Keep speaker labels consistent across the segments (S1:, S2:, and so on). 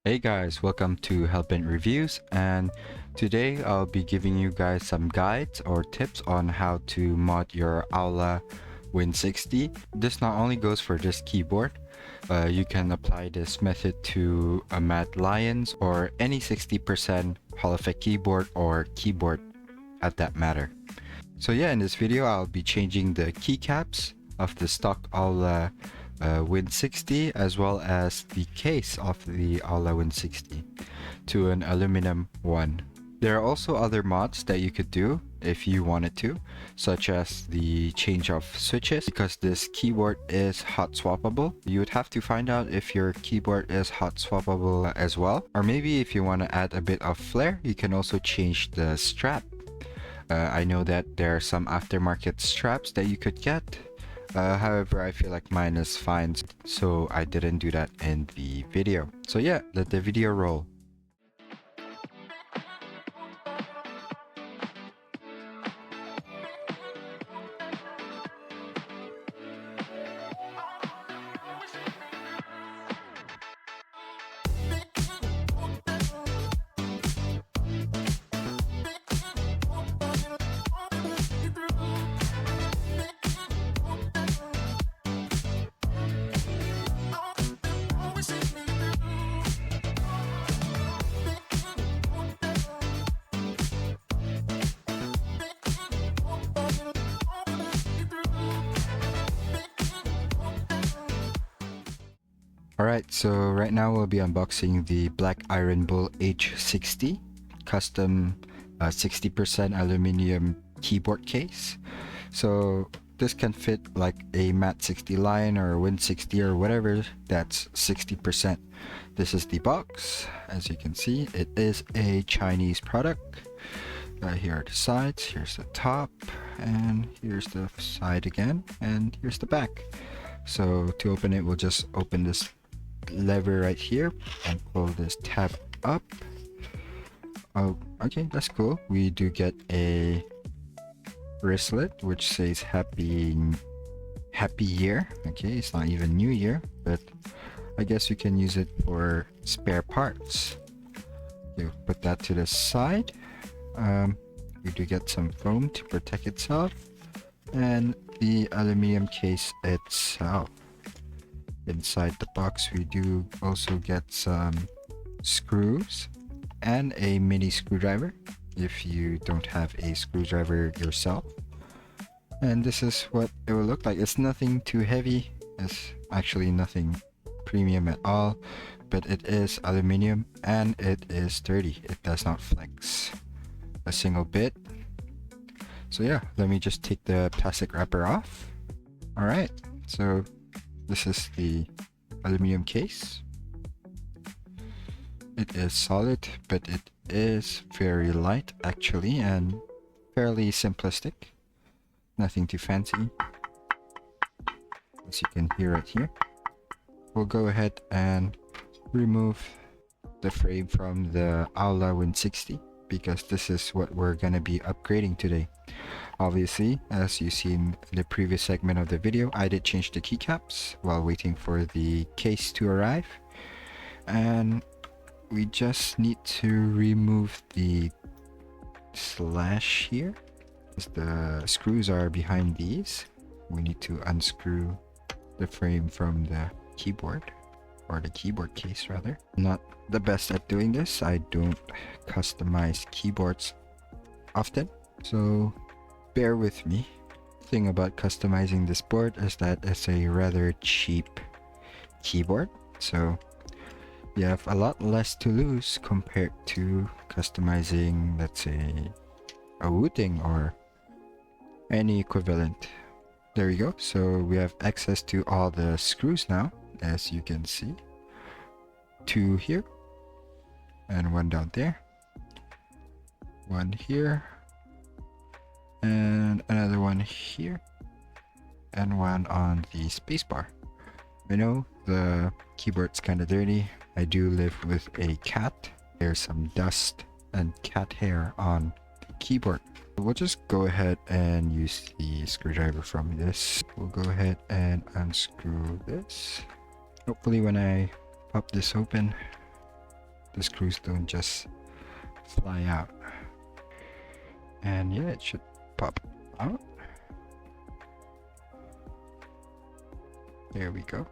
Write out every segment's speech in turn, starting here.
S1: Hey guys, welcome to Helpin Reviews, and today I'll be giving you guys some guides or tips on how to mod your Aula Win60. This not only goes for this keyboard, you can apply this method to a Madlions or any 60% Hall Effect keyboard or keyboard at that matter. So yeah, in this video I'll be changing the keycaps of the stock Aula Win60 as well as the case of the Aula Win60 to an aluminum one. There are also other mods that you could do if you wanted to, such as the change of switches. Because this keyboard is hot swappable, you would have to find out if your keyboard is hot swappable as well. Or maybe if you want to add a bit of flair, you can also change the strap. I know that there are some aftermarket straps that you could get. However, I feel like mine is fine, so I didn't do that in the video. So yeah, let the video roll. Alright, so right now we'll be unboxing the Black Iron Bull H60 custom 60% aluminum keyboard case. So this can fit like a Mat60 line or a Win60 or whatever that's 60%. This is the box. As you can see, it is a Chinese product. Here are the sides, here's the top, and here's the side again, and here's the back. So to open it, we'll just open this lever right here and pull this tab up. Oh, okay, that's cool. We do get a wristlet which says happy year. Okay, it's not even new year, but I guess you can use it for spare parts. You put that to the side. We do get some foam to protect itself, and the aluminum case itself. Inside the box we do also get some screws and a mini screwdriver if you don't have a screwdriver yourself. And this is what it will look like. It's nothing too heavy, it's actually nothing premium at all, but it is aluminum and it is sturdy. It does not flex a single bit. So yeah, let me just take the plastic wrapper off. Alright, so this is the aluminum case. It is solid, but it is very light actually and fairly simplistic. Nothing too fancy. As you can hear right here. We'll go ahead and remove the frame from the Aula Win60 because this is what we're gonna be upgrading today. Obviously, as you see in the previous segment of the video, I did change the keycaps while waiting for the case to arrive. And we just need to remove the slash here, because the screws are behind these. We need to unscrew the frame from the keyboard, or the keyboard case rather. Not the best at doing this. I don't customize keyboards often, so bear with me. Thing about customizing this board is that it's a rather cheap keyboard, so you have a lot less to lose compared to customizing, let's say, a Wooting or any equivalent. There we go. So we have access to all the screws now, as you can see. 2 here and 1 down there, 1 here, and another 1 here, and 1 on the spacebar. I know the keyboard's kind of dirty. I do live with a cat. There's some dust and cat hair on the keyboard. We'll just go ahead and use the screwdriver from this. We'll go ahead and unscrew this. Hopefully when I pop this open, the screws don't just fly out. And yeah, it should pop out. There we go.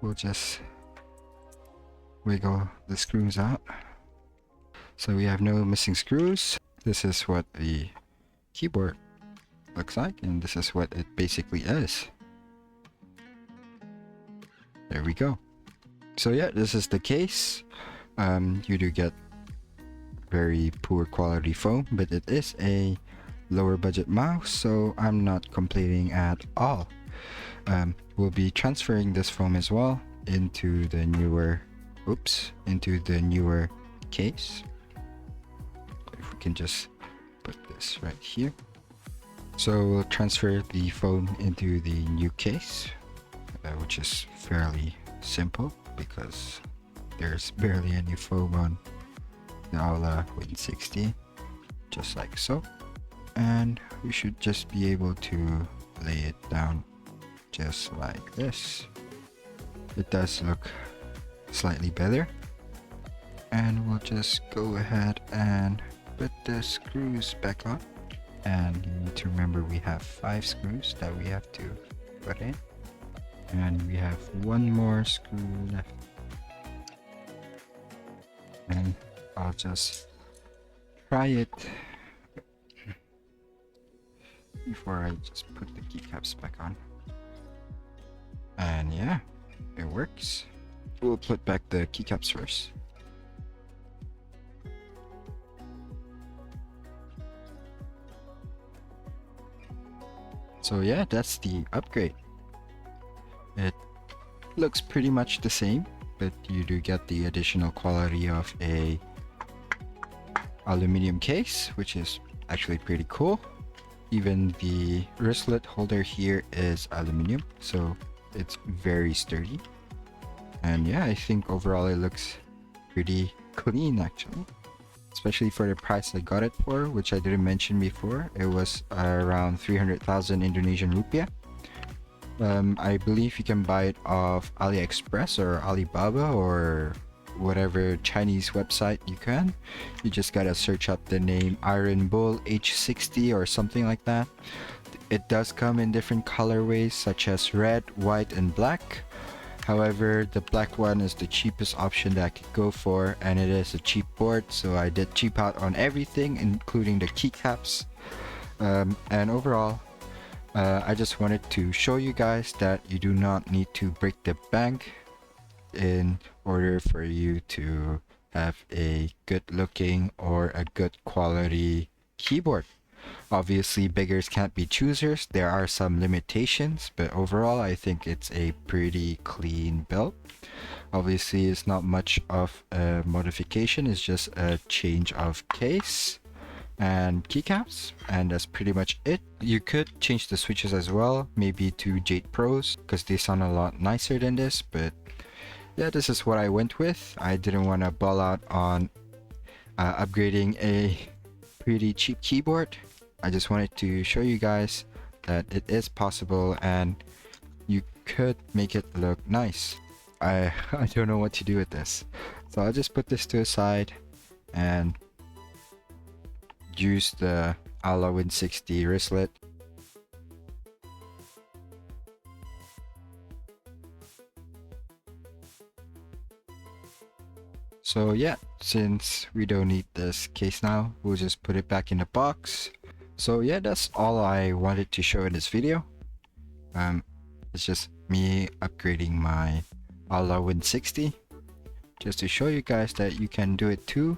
S1: We'll just wiggle the screws out. So we have no missing screws. This is what the keyboard looks like, and this is what it basically is. There we go. So yeah, this is the case. You do get very poor quality foam, but it is a lower budget mouse, so I'm not complaining at all. We'll be transferring this foam as well into the newer case. If we can just put this right here. So we'll transfer the foam into the new case, which is fairly simple because there's barely any foam on the Aula Win60, just like so. And we should just be able to lay it down just like this. It does look slightly better. And we'll just go ahead and put the screws back on. And you need to remember we have 5 screws that we have to put in. And we have 1 more screw left. And I'll just try it before I just put the keycaps back on. And yeah, it works. We'll put back the keycaps first. So yeah, that's the upgrade. It looks pretty much the same, but you do get the additional quality of a aluminum case, which is actually pretty cool. Even the wristlet holder here is aluminum, so it's very sturdy. And yeah, I think overall it looks pretty clean actually, especially for the price I got it for, which I didn't mention before. It was around 300,000 Indonesian rupiah. I believe you can buy it off AliExpress or Alibaba or whatever Chinese website you can. You just gotta search up the name Iron Bull H60 or something like that. It does come in different colorways such as red, white, and black. However, the black one is the cheapest option that I could go for, and it is a cheap board, so I did cheap out on everything, including the keycaps. And overall, I just wanted to show you guys that you do not need to break the bank in order for you to have a good looking or a good quality keyboard. Obviously, beggars can't be choosers. There are some limitations, but overall I think it's a pretty clean build. Obviously, it's not much of a modification, it's just a change of case and keycaps, and that's pretty much it. You could change the switches as well, maybe to Jade Pros, because they sound a lot nicer than this, but yeah, this is what I went with. I didn't want to ball out on upgrading a pretty cheap keyboard. I just wanted to show you guys that it is possible and you could make it look nice. I don't know what to do with this, so I'll just put this to the side and use the Aula Win60 wristlet. So yeah, since we don't need this case now, we'll just put it back in the box. So yeah, that's all I wanted to show in this video. It's just me upgrading my Aula Win60 just to show you guys that you can do it too.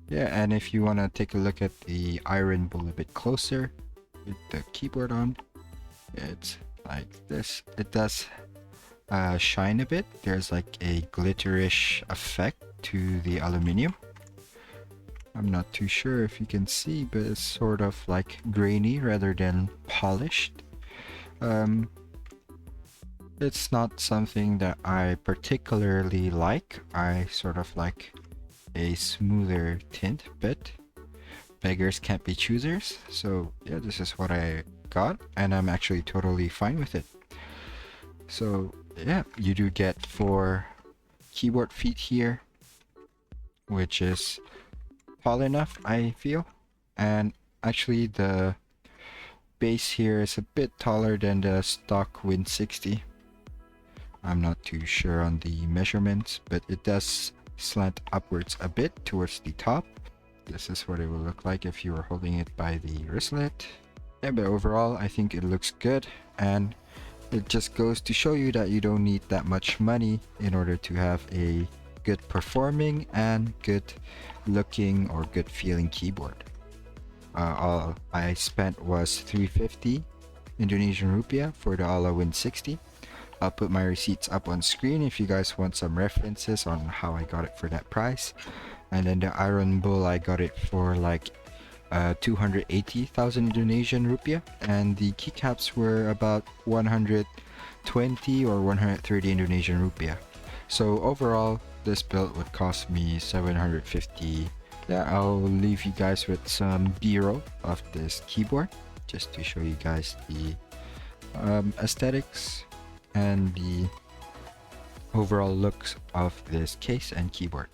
S1: Yeah, and if you want to take a look at the Iron Bull a bit closer with the keyboard on, it's like this. It does shine a bit. There's like a glitterish effect to the aluminum. I'm not too sure if you can see, but it's sort of like grainy rather than polished. It's not something that I particularly like. I sort of like a smoother tint, but beggars can't be choosers. So yeah, this is what I got, and I'm actually totally fine with it. So yeah, you do get 4 keyboard feet here, which is tall enough, I feel. And actually the base here is a bit taller than the stock Win60. I'm not too sure on the measurements, but it does slant upwards a bit towards the top. This is what it will look like if you were holding it by the wristlet. Yeah, but overall I think it looks good, and it just goes to show you that you don't need that much money in order to have a good performing and good looking or good feeling keyboard. All I spent was 350 Indonesian rupiah for the Aula Win60. I'll put my receipts up on screen if you guys want some references on how I got it for that price. And then the Iron Bull, I got it for like 280,000 Indonesian rupiah, and the keycaps were about 120 or 130 Indonesian rupiah. So overall, this build would cost me 750. Yeah, I'll leave you guys with some B-roll of this keyboard just to show you guys the aesthetics and the overall looks of this case and keyboard.